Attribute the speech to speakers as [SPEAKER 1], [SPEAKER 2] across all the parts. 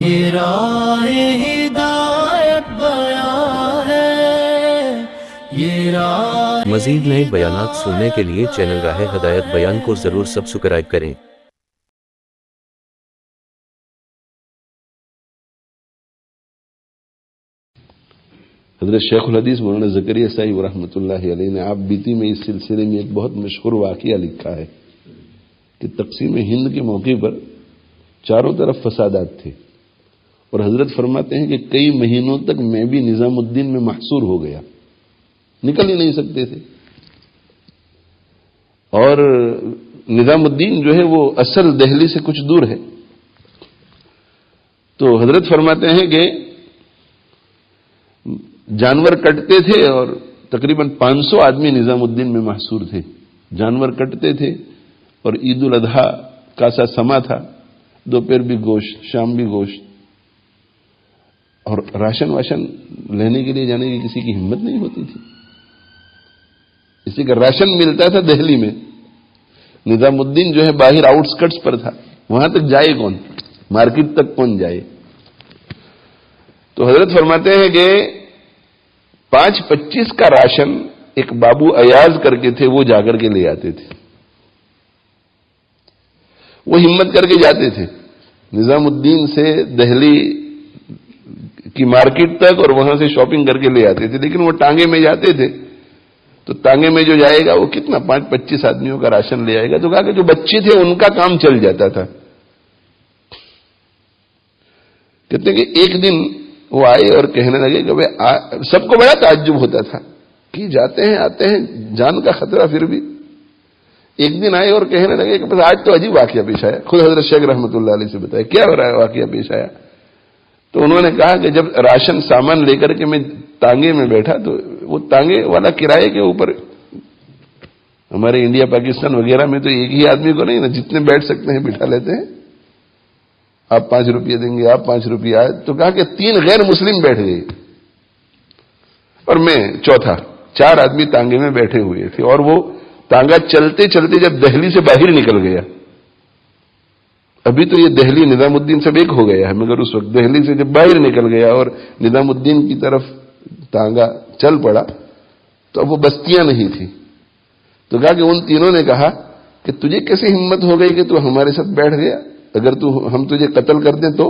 [SPEAKER 1] یہ راہ ہدایت بیان ہے، یہ راہ۔
[SPEAKER 2] مزید نئے بیانات سننے کے لیے چینل راہ ہدایت بیان کو ضرور سبسکرائب کریں۔
[SPEAKER 3] حضرت شیخ الحدیث مولانا زکریا صاحب رحمۃ اللہ علیہ نے آپ بیتی میں اس سلسلے میں ایک بہت مشہور واقعہ لکھا ہے کہ تقسیم ہند کے موقع پر چاروں طرف فسادات تھے، اور حضرت فرماتے ہیں کہ کئی مہینوں تک میں بھی نظام الدین میں محصور ہو گیا، نکل ہی نہیں سکتے تھے۔ اور نظام الدین جو ہے وہ اصل دہلی سے کچھ دور ہے، تو حضرت فرماتے ہیں کہ جانور کٹتے تھے اور تقریباً 500 آدمی نظام الدین میں محصور تھے، جانور کٹتے تھے، اور عید الاضحیٰ کا سا سما تھا، دوپہر بھی گوشت، شام بھی گوشت، اور راشن واشن لینے کے لیے جانے کی کسی کی ہمت نہیں ہوتی تھی۔ اسی کا راشن ملتا تھا دہلی میں، نظام الدین جو ہے باہر آؤٹ سکرٹس پر تھا، وہاں تک جائے کون، مارکیٹ تک کون جائے۔ تو حضرت فرماتے ہیں کہ 5-25 کا راشن ایک بابو ایاز کر کے تھے، وہ جا کر کے لے آتے تھے، وہ ہمت کر کے جاتے تھے نظام الدین سے دہلی کی مارکیٹ تک، اور وہاں سے شاپنگ کر کے لے آتے تھے، لیکن وہ ٹانگے میں جاتے تھے، تو ٹانگے میں جو جائے گا وہ کتنا 5-25 آدمیوں کا راشن لے آئے گا۔ تو کہا کہ جو بچے تھے ان کا کام چل جاتا تھا۔ کہتے ہیں کہ ایک دن وہ آئے اور کہنے لگے کہ سب کو بڑا تعجب ہوتا تھا کہ جاتے ہیں آتے ہیں، جان کا خطرہ پھر بھی۔ ایک دن آئے اور کہنے لگے کہ بس آج تو عجیب واقعہ پیش آیا، خود حضرت شیخ رحمۃ اللہ علیہ سے بتایا کیا ہو رہا ہے، واقعہ پیش آیا۔ تو انہوں نے کہا کہ جب راشن سامان لے کر کے میں تانگے میں بیٹھا تو وہ تانگے والا کرائے کے اوپر، ہمارے انڈیا پاکستان وغیرہ میں تو ایک ہی آدمی کو نہیں نا، جتنے بیٹھ سکتے ہیں بٹھا لیتے ہیں، آپ 5 روپیے دیں گے، آپ 5 روپیے آئے، تو کہا کہ 3 غیر مسلم بیٹھ گئے اور میں چوتھا، 4 آدمی تانگے میں بیٹھے ہوئے تھے، اور وہ تانگا چلتے چلتے جب دہلی سے باہر نکل گیا، ابھی تو یہ دہلی نظام الدین سب ایک ہو گیا ہے، مگر اس وقت دہلی سے جب باہر نکل گیا اور نظام الدین کی طرف تانگا چل پڑا تو اب وہ بستیاں نہیں تھی۔ تو کہا کہ ان تینوں نے کہا کہ تجھے کیسے ہمت ہو گئی کہ تو ہمارے ساتھ بیٹھ گیا، اگر ہم تجھے قتل کر دیں تو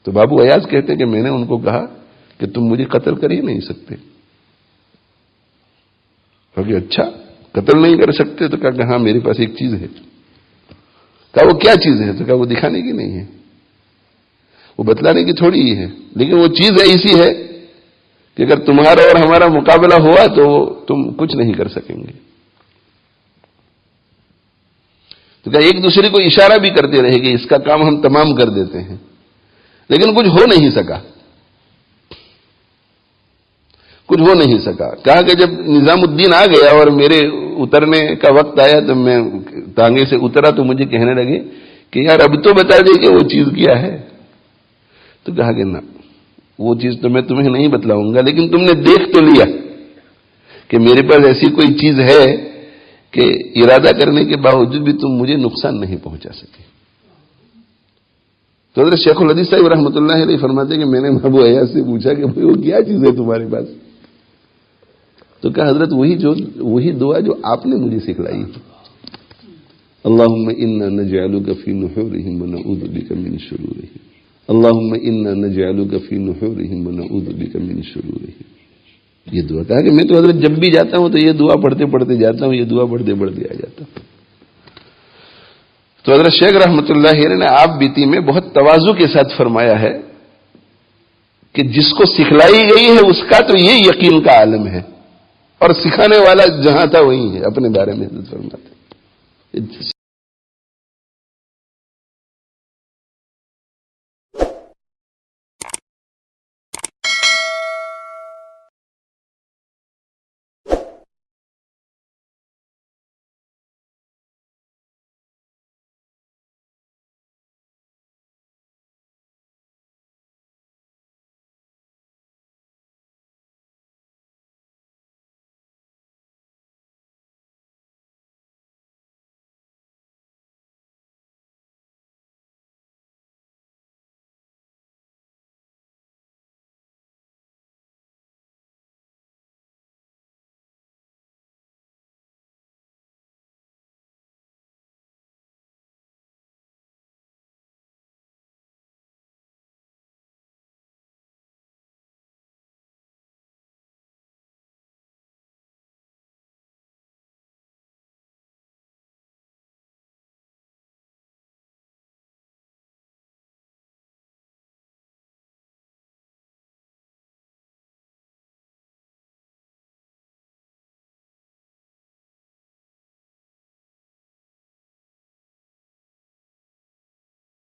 [SPEAKER 3] بابو ایاز کہتے کہ میں نے ان کو کہا کہ تم مجھے قتل کر ہی نہیں سکتے۔ کہ اچھا قتل نہیں کر سکتے؟ تو کہا کہ ہاں میرے پاس ایک چیز ہے۔ کہا وہ کیا چیز ہے؟ تو کہا وہ دکھانے کی نہیں ہے، وہ بتلانے کی تھوڑی ہی ہے، لیکن وہ چیز ایسی ہے کہ اگر تمہارا اور ہمارا مقابلہ ہوا تو تم کچھ نہیں کر سکیں گے۔ تو کہا ایک دوسرے کو اشارہ بھی کرتے رہے کہ اس کا کام ہم تمام کر دیتے ہیں، لیکن کچھ ہو نہیں سکا، کچھ ہو نہیں سکا۔ کہا کہ جب نظام الدین آ گیا اور میرے اترنے کا وقت آیا تو میں تانگے سے اترا تو مجھے کہنے لگے کہ یار اب تو بتا دے کہ وہ چیز کیا ہے۔ تو کہا کہ نہ، وہ چیز تو میں تمہیں نہیں بتلاؤں گا، لیکن تم نے دیکھ تو لیا کہ میرے پاس ایسی کوئی چیز ہے کہ ارادہ کرنے کے باوجود بھی تم مجھے نقصان نہیں پہنچا سکے۔ تو حضرت شیخ الحدیث صاحب رحمۃ اللہ علیہ فرماتے کہ میں نے ابو ایاز سے پوچھا کہ بھائی وہ کیا چیز ہے تمہارے پاس؟ تو کہا حضرت وہی دعا جو آپ نے مجھے سکھلائی ہے، اللہم انا نجعلک فی نحورہم ونعوذ بک من شرورہم، اللہم انا نجعلک فی نحورہم ونعوذ بک من شرورہم۔ یہ دعا کہا کہ میں تو حضرت جب بھی جاتا ہوں تو یہ دعا پڑھتے پڑھتے جاتا ہوں، یہ دعا پڑھتے پڑھتے آ جاتا ہوں۔ تو حضرت شیخ رحمۃ اللہ علیہ نے آپ بیتی میں بہت تواضع کے ساتھ فرمایا ہے کہ جس کو سکھلائی گئی ہے اس کا تو یہ یقین کا عالم ہے، اور سکھانے والا جہاں تھا وہیں ہے، اپنے بارے میں حضرت فرماتے ہیں۔